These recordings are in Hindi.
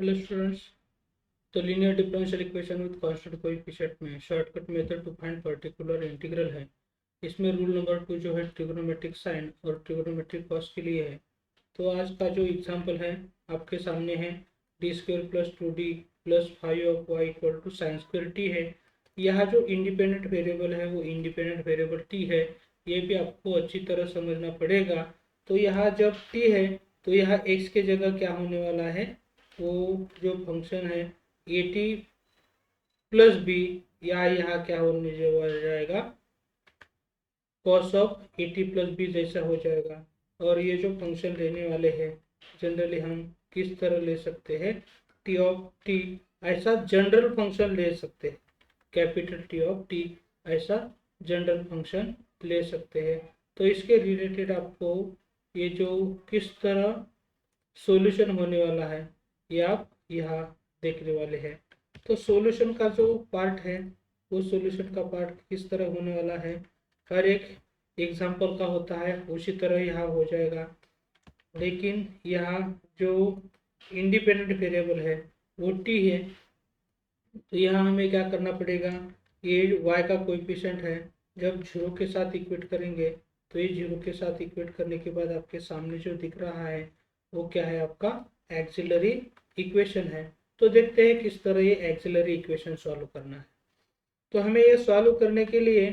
Hello students. तो linear differential equation with constant coefficient में shortcut method to find particular integral है। इसमें रूल नंबर 2 जो है ट्रिग्नोमेट्रिक साइन और ट्रिग्नोमेट्रिक कॉस के लिए है। तो आज का जो एग्जांपल है आपके सामने है d square plus 2d plus 5 equal to sine square t है। यहाँ जो इंडिपेंडेंट वेरिएबल है वो इंडिपेंडेंट वेरिएबल टी है। ये भी आपको अच्छी तरह समझना पड़ेगा। तो यहाँ जब टी है तो यहाँ एक्स के जगह क्या होने वाला है, वो जो फंक्शन है ए टी प्लस बी, या यहाँ क्या होने जाएगा cos of A T plus B जैसा हो जाएगा। और ये जो फंक्शन लेने वाले हैं जनरली हम किस तरह ले सकते हैं, टी ऑफ टी ऐसा जनरल फंक्शन ले सकते हैं, कैपिटल टी ऑफ टी ऐसा जनरल फंक्शन ले सकते हैं। तो इसके रिलेटेड आपको ये जो किस तरह सॉल्यूशन होने वाला है ये आप यहाँ देखने वाले हैं। तो सॉल्यूशन का जो पार्ट है वो सॉल्यूशन का पार्ट किस तरह होने वाला है, हर एक एग्जांपल का होता है उसी तरह यहाँ हो जाएगा। लेकिन यहाँ जो इंडिपेंडेंट वेरिएबल है वो टी है, तो यहाँ हमें क्या करना पड़ेगा, ये y का कोएफिशिएंट है, जब जीरो के साथ इक्वेट करेंगे तो ये जीरो के साथ इक्वेट करने के बाद आपके सामने जो दिख रहा है वो क्या है, आपका एक्सिलरी इक्वेशन है। तो देखते हैं किस तरह ये एक्सिलरी इक्वेशन सॉल्व करना है। तो हमें ये सॉल्व करने के लिए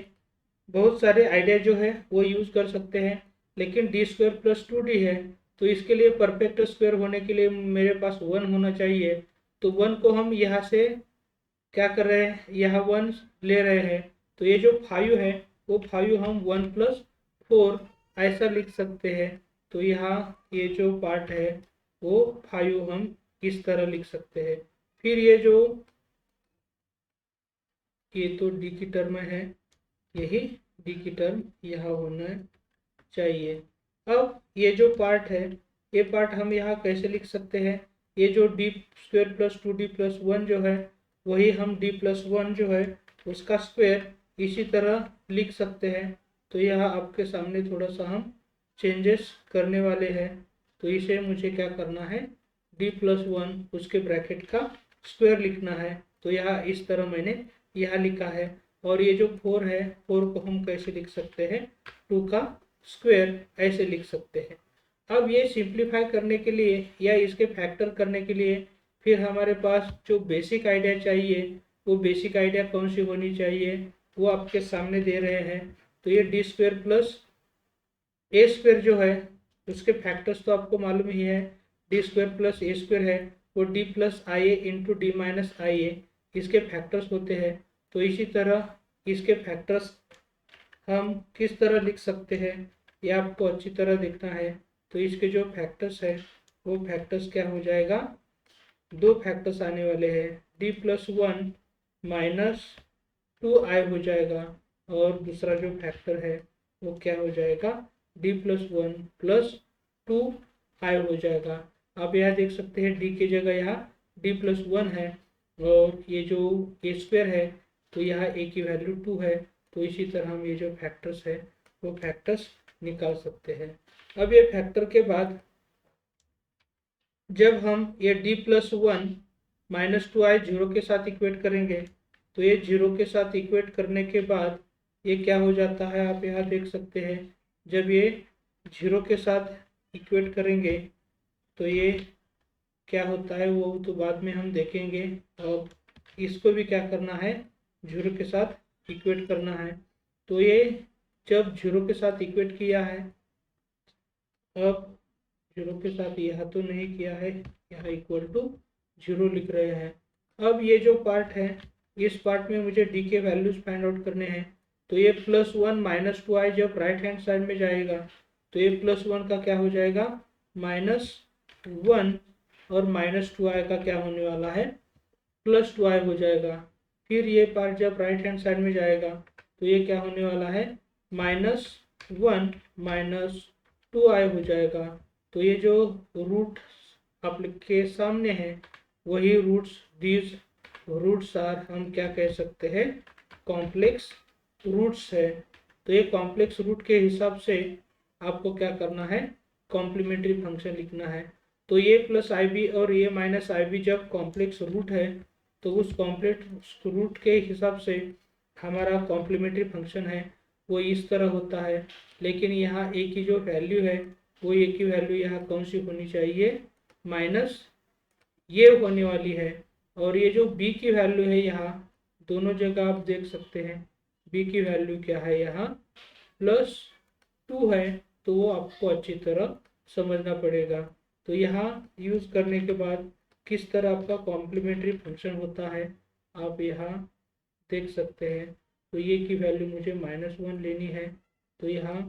बहुत सारे आइडिया जो है वो यूज़ कर सकते हैं, लेकिन डी स्क्वायर प्लस 2d है तो इसके लिए परफेक्ट स्क्वायर होने के लिए मेरे पास 1 होना चाहिए। तो 1 को हम यहाँ से क्या कर रहे हैं, यहाँ 1 ले रहे हैं, तो ये जो 5 है वो 5 हम 1+4 ऐसा लिख सकते हैं। तो यहाँ ये जो पार्ट है वो 5 हम इस तरह लिख सकते हैं। फिर ये जो ये तो डी की टर्म है, यही डी की टर्म यहाँ होना चाहिए। अब ये जो पार्ट है ये पार्ट हम यहाँ कैसे लिख सकते हैं, ये जो D square plus 2d plus 1 जो है वही हम d प्लस 1 जो है उसका स्क्वायर इसी तरह लिख सकते हैं। तो यहाँ आपके सामने थोड़ा सा हम चेंजेस करने वाले हैं। तो इसे मुझे क्या करना है, d प्लस 1 उसके ब्रैकेट का स्क्वायर लिखना है। तो यहाँ इस तरह मैंने यहाँ लिखा है। और ये जो 4 है 4 को हम कैसे लिख सकते हैं, 2 का स्क्वायर ऐसे लिख सकते हैं। अब ये सिंप्लीफाई करने के लिए या इसके फैक्टर करने के लिए फिर हमारे पास जो बेसिक आइडिया चाहिए, वो बेसिक आइडिया कौन सी होनी चाहिए वो आपके सामने दे रहे हैं। तो ये डी स्क्वायर प्लस ए स्क्वायर जो है उसके फैक्टर्स तो आपको मालूम ही है, डी स्क्वायर प्लस ए स्क्वायर है वो डी प्लस आई ए इंटू डी माइनस आई ए इसके फैक्टर्स होते हैं। तो इसी तरह इसके फैक्टर्स हम किस तरह लिख सकते हैं ये आपको अच्छी तरह देखना है। तो इसके जो फैक्टर्स है वो फैक्टर्स क्या हो जाएगा, दो फैक्टर्स आने वाले हैं, डी प्लस 1 माइनस 2i हो जाएगा, और दूसरा जो फैक्टर है वो क्या हो जाएगा, डी प्लस 1 प्लस 2i हो जाएगा। आप यहाँ देख सकते हैं डी की जगह यहाँ डी प्लस 1 है, और ये जो ए स्क्वायर है तो यहाँ ए की वैल्यू 2 है। तो इसी तरह हम ये जो फैक्टर्स है वो फैक्टर्स निकाल सकते हैं। अब ये फैक्टर के बाद जब हम ये d plus 1 minus 2i zero के साथ इक्वेट करेंगे, तो ये जीरो के साथ इक्वेट करने के बाद ये क्या हो जाता है, आप यहाँ देख सकते हैं जब ये जीरो के साथ इक्वेट करेंगे तो ये क्या होता है वो तो बाद में हम देखेंगे। अब इसको भी क्या करना है, जीरो के साथ इक्वेट करना है। तो ये जब जीरो के साथ इक्वेट किया है, अब जीरो के साथ यहाँ तो नहीं किया है, यहाँ इक्वल टू जीरो लिख रहे हैं। अब ये जो पार्ट है इस पार्ट में मुझे डी के वैल्यूज फाइंड आउट करने हैं। तो ये प्लस 1 माइनस 2i जब राइट हैंड साइड में जाएगा तो ये प्लस 1 का क्या हो जाएगा, -1, और -2i का क्या होने वाला है, +2i हो जाएगा। फिर ये पार्ट जब राइट हैंड साइड में जाएगा तो ये क्या होने वाला है, -1 -2i हो जाएगा। तो ये जो रूट आपके सामने है वही रूट्स, दीज रूट्स आर हम क्या कह सकते हैं, कॉम्प्लेक्स रूट्स है। तो ये कॉम्प्लेक्स रूट के हिसाब से आपको क्या करना है, कॉम्प्लीमेंट्री फंक्शन लिखना है। तो ये प्लस आई बी और ये माइनस आई बी जब कॉम्प्लेक्स रूट है तो उस कॉम्प्लेक्स रूट के हिसाब से हमारा कॉम्प्लीमेंट्री फंक्शन है वो इस तरह होता है। लेकिन यहाँ ए की जो वैल्यू है वो ए की वैल्यू यहाँ कौन सी होनी चाहिए, माइनस ये होने वाली है। और ये जो बी की वैल्यू है यहाँ दोनों जगह आप देख सकते हैं बी की वैल्यू क्या है, यहाँ +2 है। तो वो आपको अच्छी तरह समझना पड़ेगा। तो यहाँ यूज़ करने के बाद किस तरह आपका कॉम्प्लीमेंट्री फंक्शन होता है आप यहाँ देख सकते हैं। तो ये की वैल्यू मुझे -1 लेनी है, तो यहाँ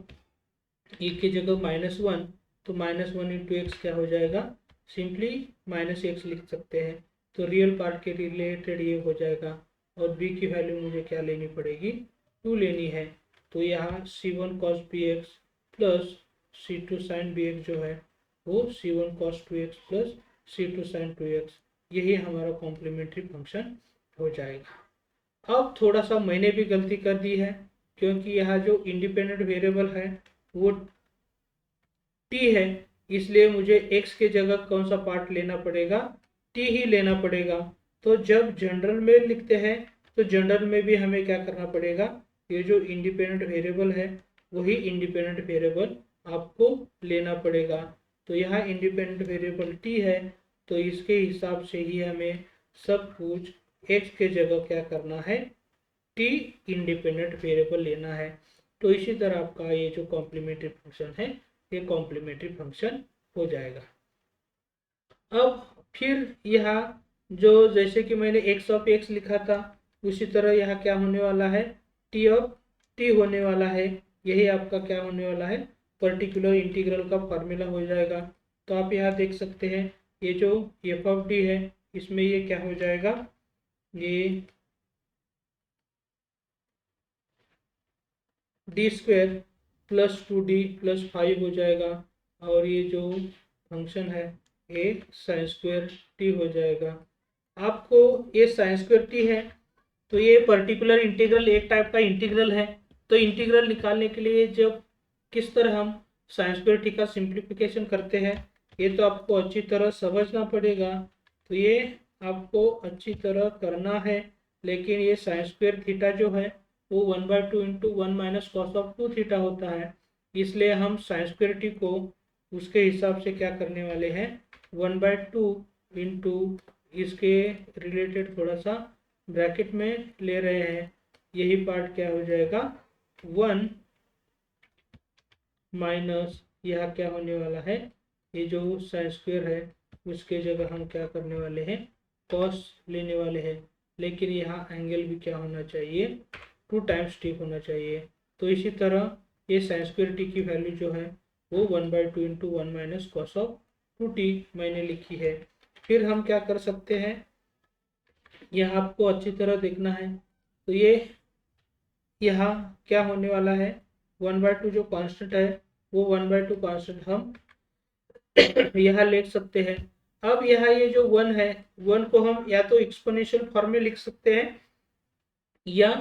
ए की जगह -1, तो -1 इंटू एक्स क्या हो जाएगा, सिंपली -x लिख सकते हैं। तो रियल पार्ट के रिलेटेड ये हो जाएगा। और b की वैल्यू मुझे क्या लेनी पड़ेगी, 2 लेनी है। तो यहाँ c1 cos bx plus c2 sin bx जो है वो c1 cos 2x plus c2 sin 2x, यही हमारा कॉम्प्लीमेंट्री फंक्शन हो जाएगा। अब थोड़ा सा मैंने भी गलती कर दी है, क्योंकि यहाँ जो इंडिपेंडेंट वेरिएबल है वो t है, इसलिए मुझे x के जगह कौन सा पार्ट लेना पड़ेगा, t ही लेना पड़ेगा। तो जब जनरल में लिखते हैं तो जनरल में भी हमें क्या करना पड़ेगा, ये जो इंडिपेंडेंट वेरिएबल है वही इंडिपेंडेंट वेरिएबल आपको लेना पड़ेगा। तो यहाँ इंडिपेंडेंट वेरिएबल t है, तो इसके हिसाब से ही हमें सब कुछ x के जगह क्या करना है, t इंडिपेंडेंट वेरिएबल लेना है। तो इसी तरह आपका ये जो कॉम्प्लीमेंट्री फंक्शन है ये कॉम्प्लीमेंट्री फंक्शन हो जाएगा। अब फिर यहाँ जो जैसे कि मैंने x ऑफ x लिखा था उसी तरह यहाँ क्या होने वाला है, t ऑफ t होने वाला है। यही आपका क्या होने वाला है, पर्टिकुलर इंटीग्रल का फार्मूला हो जाएगा। तो आप यहाँ देख सकते हैं ये जो f ऑफ d है इसमें ये क्या हो जाएगा, ये d² प्लस 2d प्लस 5 हो जाएगा। और ये जो फंक्शन है ये sin² हो जाएगा। आपको ये sin² है, तो ये पर्टिकुलर इंटीग्रल एक टाइप का इंटीग्रल है। तो इंटीग्रल निकालने के लिए जब किस तरह हम sin² का सिंप्लीफिकेशन करते हैं ये तो आपको अच्छी तरह समझना पड़ेगा। तो ये आपको अच्छी तरह करना है। लेकिन ये sin² थीटा जो है वो 1/2 into 1 minus cos of 2 theta होता है, इसलिए हम sin² को उसके हिसाब से क्या करने वाले हैं, 1/2 इंटू इसके रिलेटेड थोड़ा सा ब्रैकेट में ले रहे हैं। यही पार्ट क्या हो जाएगा, 1 माइनस यह क्या होने वाला है, ये जो sin² है उसके जगह हम क्या करने वाले हैं, कॉस लेने वाले हैं। लेकिन यहाँ एंगल भी क्या होना चाहिए, 2 टाइम्स t होना चाहिए। तो इसी तरह ये sin² की वैल्यू जो है वो 1/2 into 1 minus cos of 2t मैंने लिखी है। फिर हम क्या कर सकते हैं, यह आपको अच्छी तरह देखना है। तो ये यहाँ क्या होने वाला है, 1/2 जो कांस्टेंट है वो 1/2 कांस्टेंट हम यहाँ लिख सकते हैं। अब यहाँ ये जो 1 है 1 को हम या तो एक्सपोनेंशियल फॉर्म में लिख सकते हैं या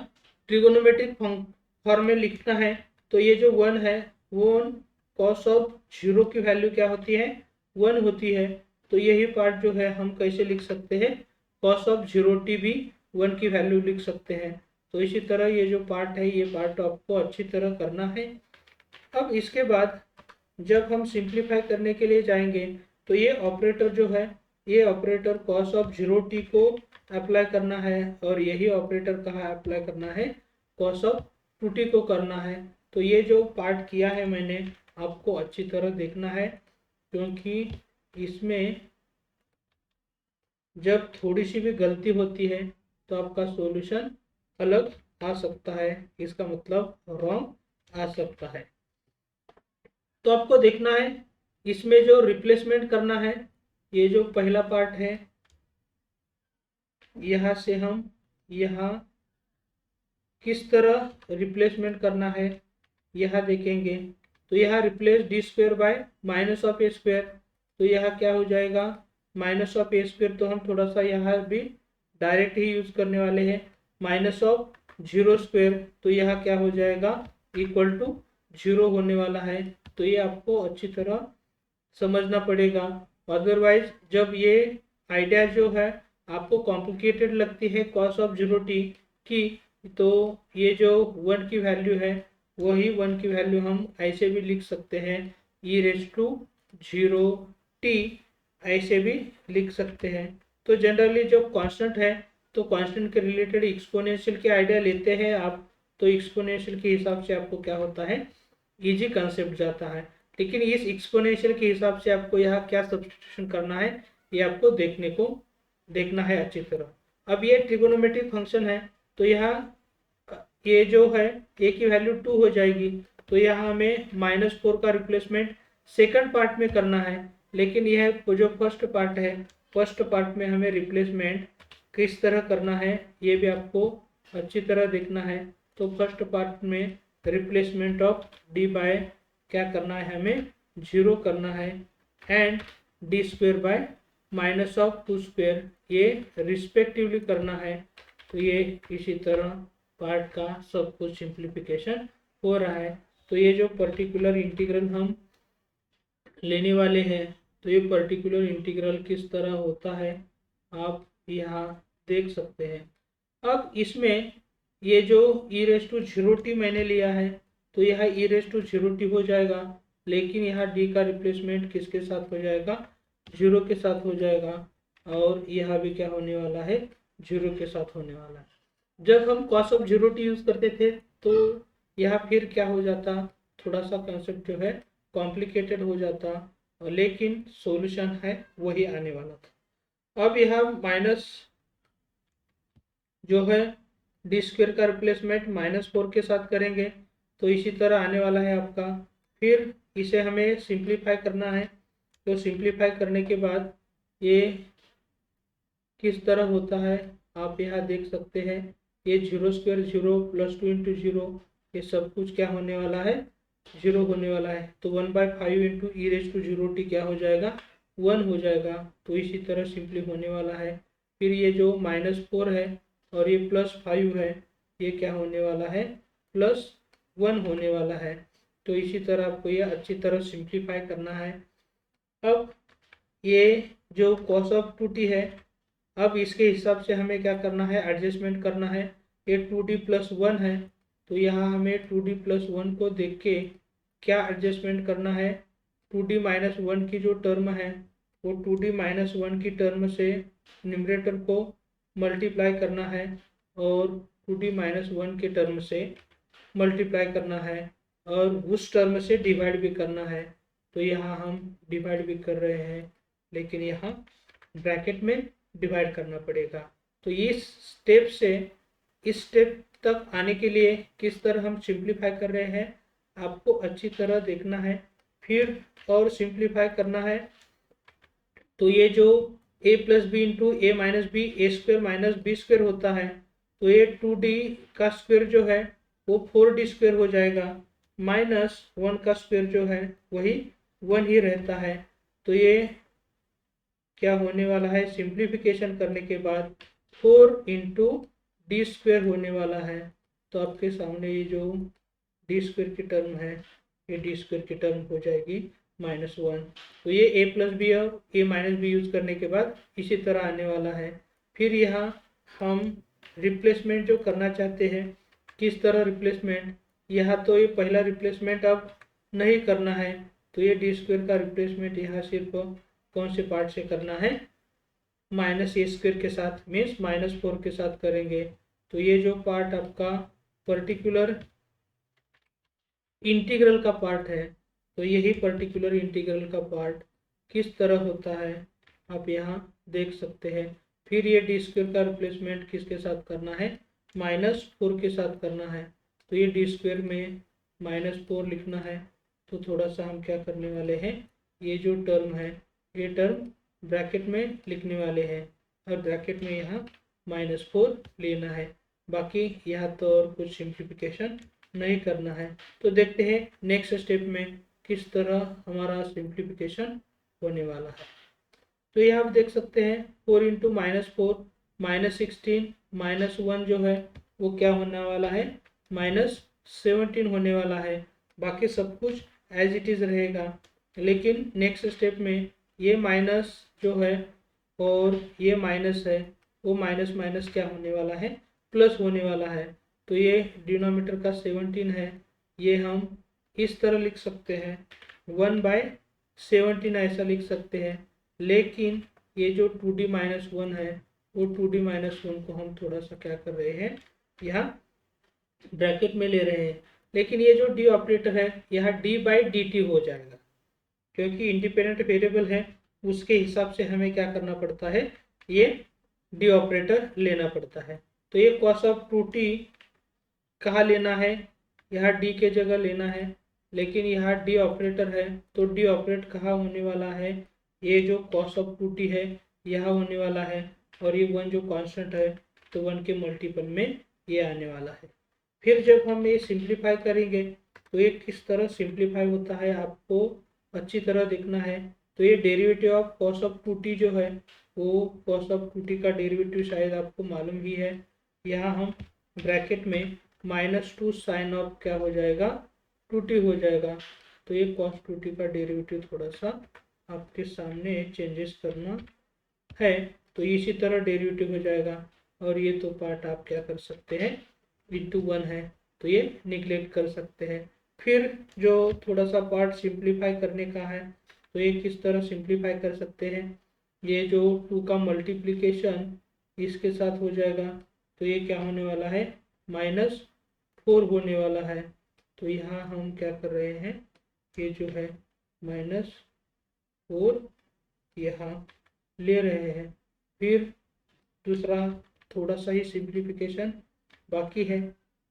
ट्रिगोनोमेट्रिक फॉर्म में लिखना है। तो ये जो 1 है वो कॉस ऑफ 0 की वैल्यू क्या होती है, 1 होती है। तो यही पार्ट जो है हम कैसे लिख सकते हैं, कॉस ऑफ 0t भी 1 की वैल्यू लिख सकते हैं। तो इसी तरह ये जो पार्ट है ये पार्ट आपको अच्छी तरह करना है। अब इसके बाद जब हम सिंप्लीफाई करने के लिए जाएंगे तो ये ऑपरेटर जो है ये ऑपरेटर कॉस ऑफ 0t को अप्लाई करना है और यही ऑपरेटर कहाँ अप्लाई करना है, कॉस ऑफ 2t को करना है। तो ये जो पार्ट किया है मैंने आपको अच्छी तरह देखना है, क्योंकि इसमें जब थोड़ी सी भी गलती होती है तो आपका सॉल्यूशन अलग आ सकता है, इसका मतलब रॉन्ग आ सकता है। तो आपको देखना है इसमें जो रिप्लेसमेंट करना है, ये जो पहला पार्ट है यहाँ से हम यहाँ किस तरह रिप्लेसमेंट करना है यहाँ देखेंगे। तो यहाँ replace d² bye minus of a²। तो यहाँ क्या हो जाएगा, माइनस ऑफ a², तो हम थोड़ा सा यहाँ भी डायरेक्ट ही यूज करने वाले हैं, माइनस ऑफ 0²। तो यहाँ क्या हो जाएगा, इक्वल टू 0 होने वाला है। तो ये आपको अच्छी तरह समझना पड़ेगा। अदरवाइज जब ये आइडिया जो है आपको कॉम्प्लिकेटेड लगती है cos ऑफ 0t की, तो ये जो 1 की वैल्यू है वही 1 की वैल्यू हम ऐसे भी लिख सकते हैं, e⁻0t ऐसे भी लिख सकते हैं। तो जनरली जब कांस्टेंट है तो कांस्टेंट के रिलेटेड एक्सपोनेंशियल के आइडिया लेते हैं आप, तो एक्सपोनेंशियल के हिसाब से आपको क्या होता है, इजी कंसेप्ट जाता है। लेकिन इस एक्सपोनेंशियल के हिसाब से आपको यहाँ क्या सब्स्टिट्यूशन करना है ये आपको देखना है अच्छी तरह। अब ये ट्रिगोनोमेट्रिक फंक्शन है, तो यहाँ ये जो है ए की वैल्यू 2 हो जाएगी, तो यहाँ हमें -4 का रिप्लेसमेंट सेकंड पार्ट में करना है। लेकिन यह जो फर्स्ट पार्ट है, फर्स्ट पार्ट में हमें रिप्लेसमेंट किस तरह करना है ये भी आपको अच्छी तरह देखना है। तो फर्स्ट पार्ट में रिप्लेसमेंट ऑफ डी बाय क्या करना है, हमें 0 करना है, एंड डी स्क्वेयर बाय -2 ये रिस्पेक्टिवली करना है। तो ये इसी तरह पार्ट का सब कुछ सिंप्लीफिकेशन हो रहा है। तो ये जो पर्टिकुलर इंटीग्रल हम लेने वाले हैं, तो ये पर्टिकुलर इंटीग्रल किस तरह होता है आप यहाँ देख सकते हैं। अब इसमें ये जो e⁻0t मैंने लिया है, तो यह e⁻0t हो जाएगा, लेकिन यहाँ d का रिप्लेसमेंट किसके साथ हो जाएगा, 0 के साथ हो जाएगा, और यहाँ भी क्या होने वाला है, 0 के साथ होने वाला है। जब हम cos ऑफ 0t यूज करते थे तो यहाँ फिर क्या हो जाता, थोड़ा सा कंसेप्ट जो है कॉम्प्लिकेटेड हो जाता, लेकिन सॉल्यूशन है वही आने वाला था। अब यह माइनस जो है डी स्क्वेयर का रिप्लेसमेंट -4 के साथ करेंगे, तो इसी तरह आने वाला है आपका। फिर इसे हमें सिंप्लीफाई करना है, तो सिंप्लीफाई करने के बाद ये किस तरह होता है आप यहाँ देख सकते हैं। ये 0 स्क्वेयर 0 + 2 × 0 ये सब कुछ क्या होने वाला है, 0 होने वाला है। तो 1/5 × e⁻0t क्या हो जाएगा, 1 हो जाएगा। तो इसी तरह सिंपली होने वाला है। फिर ये जो -4 है और ये +5 है, ये क्या होने वाला है, +1 होने वाला है। तो इसी तरह आपको ये अच्छी तरह सिंप्लीफाई करना है। अब ये जो cos ऑफ 2t है, अब इसके हिसाब से हमें क्या करना है, एडजस्टमेंट करना है। ये 2d + 1 है, तो यहाँ हमें 2d + 1 को देख के क्या एडजस्टमेंट करना है, 2d - 1 की जो टर्म है वो 2d - 1 की टर्म से न्यूमरेटर को मल्टीप्लाई करना है, और 2d - 1 के टर्म से मल्टीप्लाई करना है, और उस टर्म से डिवाइड भी करना है। तो यहाँ हम डिवाइड भी कर रहे हैं, लेकिन यहाँ ब्रैकेट में डिवाइड करना पड़ेगा। तो इस स्टेप तक आने के लिए किस तरह हम सिंप्लीफाई कर रहे हैं आपको अच्छी तरह देखना है, फिर और सिंप्लीफाई करना है। तो ये जो a + b × a - b a² - b² होता है, तो ये 2d का स्क्वायर जो है वो 4d² हो जाएगा, -1 का स्क्वायर जो है वही 1 ही रहता है। तो ये क्या होने वाला है, सिंप्लीफिकेशन करने के बाद 4 × d² होने वाला है। तो आपके सामने ये जो d² की टर्म है, ये d² की टर्म हो जाएगी -1। तो ये a + b और a - b यूज करने के बाद इसी तरह आने वाला है। फिर यहाँ हम रिप्लेसमेंट जो करना चाहते हैं, किस तरह रिप्लेसमेंट, यहाँ तो ये पहला रिप्लेसमेंट अब नहीं करना है, तो ये d² का रिप्लेसमेंट यहाँ सिर्फ कौन से पार्ट से करना है, -a² के साथ, मीन्स -4 के साथ करेंगे। तो ये जो पार्ट आपका पर्टिकुलर इंटीग्रल का पार्ट है, तो यही पर्टिकुलर इंटीग्रल का पार्ट किस तरह होता है आप यहाँ देख सकते हैं। फिर ये d² का रिप्लेसमेंट किसके साथ करना है, -4 के साथ करना है। तो ये d² में -4 लिखना है। तो थोड़ा सा हम क्या करने वाले हैं, ये जो टर्म है ये टर्म ब्रैकेट में लिखने वाले हैं, और ब्रैकेट में यहाँ -4 लेना है। बाकी यहाँ तो और कुछ सिंप्लीफिकेशन नहीं करना है। तो देखते हैं नेक्स्ट स्टेप में किस तरह हमारा सिंप्लीफिकेशन होने वाला है। तो ये आप देख सकते हैं 4 × -4 -16 -1 जो है वो क्या होने वाला है, -17 होने वाला है। बाकी सब कुछ एज इट इज़ रहेगा, लेकिन नेक्स्ट स्टेप में ये माइनस जो है और ये माइनस है, वो माइनस माइनस क्या होने वाला है, प्लस होने वाला है। तो ये डिनोमीटर का 17 है, ये हम इस तरह लिख सकते हैं 1/17 ऐसा लिख सकते हैं। लेकिन ये जो 2d-1 है वो 2d-1 को हम थोड़ा सा क्या कर रहे हैं, यहाँ ब्रैकेट में ले रहे हैं। लेकिन ये जो डी ऑपरेटर है यहाँ d/dt हो जाएगा, क्योंकि इंडिपेंडेंट वेरिएबल है उसके हिसाब से हमें क्या करना पड़ता है, ये डी ऑपरेटर लेना पड़ता है। तो ये cos ऑफ 2t कहाँ लेना है, यहाँ डी के जगह लेना है, लेकिन यहाँ डी ऑपरेटर है तो डी ऑपरेट कहाँ होने वाला है, ये जो cos ऑफ 2t है यहाँ होने वाला है, और ये 1 जो कांस्टेंट है तो 1 के मल्टीपल में ये आने वाला है। फिर जब हम ये सिंप्लीफाई करेंगे तो ये किस तरह सिंप्लीफाई होता है आपको अच्छी तरह देखना है। तो ये derivative of cos of 2t जो है वो cos ऑफ 2t का डेरिवेटिव शायद आपको मालूम ही है। यहाँ हम ब्रैकेट में -2 साइन ऑफ क्या हो जाएगा, 2t हो जाएगा। तो ये cos 2t का डेरिवेटिव थोड़ा सा आपके सामने चेंजेस करना है, तो इसी तरह डेरिवेटिव हो जाएगा। और ये तो पार्ट आप क्या कर सकते हैं, इंटू 1 है तो ये निगलेक्ट कर सकते हैं। फिर जो थोड़ा सा पार्ट सिंप्लीफाई करने का है तो ये किस तरह सिंप्लीफाई कर सकते हैं, ये जो 2 का मल्टीप्लिकेशन इसके साथ हो जाएगा तो ये क्या होने वाला है, -4 होने वाला है। तो यहाँ हम क्या कर रहे हैं, ये जो है -4 यहाँ ले रहे हैं। फिर दूसरा थोड़ा सा ही सिंप्लीफिकेशन बाकी है।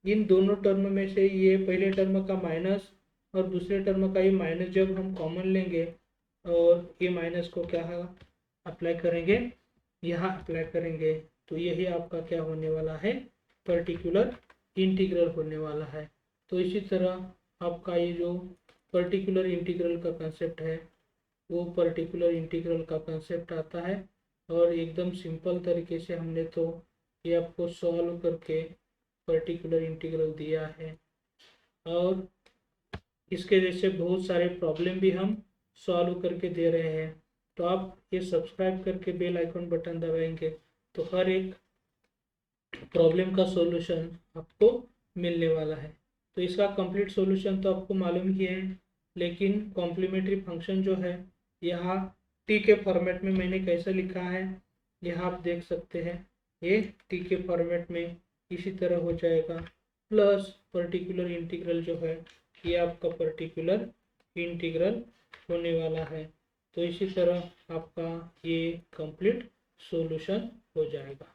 इन दोनों टर्म में से ये पहले टर्म का माइनस और दूसरे टर्म का ये माइनस जब हम कॉमन लेंगे और ये माइनस को क्या अप्लाई करेंगे, यहाँ अप्लाई करेंगे, तो यही आपका क्या होने वाला है, पर्टिकुलर इंटीग्रल होने वाला है। तो इसी तरह आपका ये जो पर्टिकुलर इंटीग्रल का कंसेप्ट है वो पर्टिकुलर इंटीग्रल का कंसेप्ट आता है। और एकदम सिंपल तरीके से हमने तो ये आपको सॉल्व करके पर्टिकुलर इंटीग्रल दिया है, और इसके जैसे बहुत सारे प्रॉब्लम भी हम सॉल्व करके दे रहे हैं। तो आप ये सब्सक्राइब करके बेल आइकन बटन दबाएंगे तो हर एक प्रॉब्लम का सॉल्यूशन आपको मिलने वाला है। तो इसका कंप्लीट सॉल्यूशन तो आपको मालूम ही है, लेकिन कॉम्प्लीमेंट्री फंक्शन जो है यहाँ टी के फॉर्मेट में मैंने कैसे लिखा है यहाँ आप देख सकते हैं। ये टी के फॉर्मेट में इसी तरह हो जाएगा, प्लस पर्टिकुलर इंटीग्रल जो है ये आपका पर्टिकुलर इंटीग्रल होने वाला है। तो इसी तरह आपका ये कंप्लीट सॉल्यूशन हो जाएगा।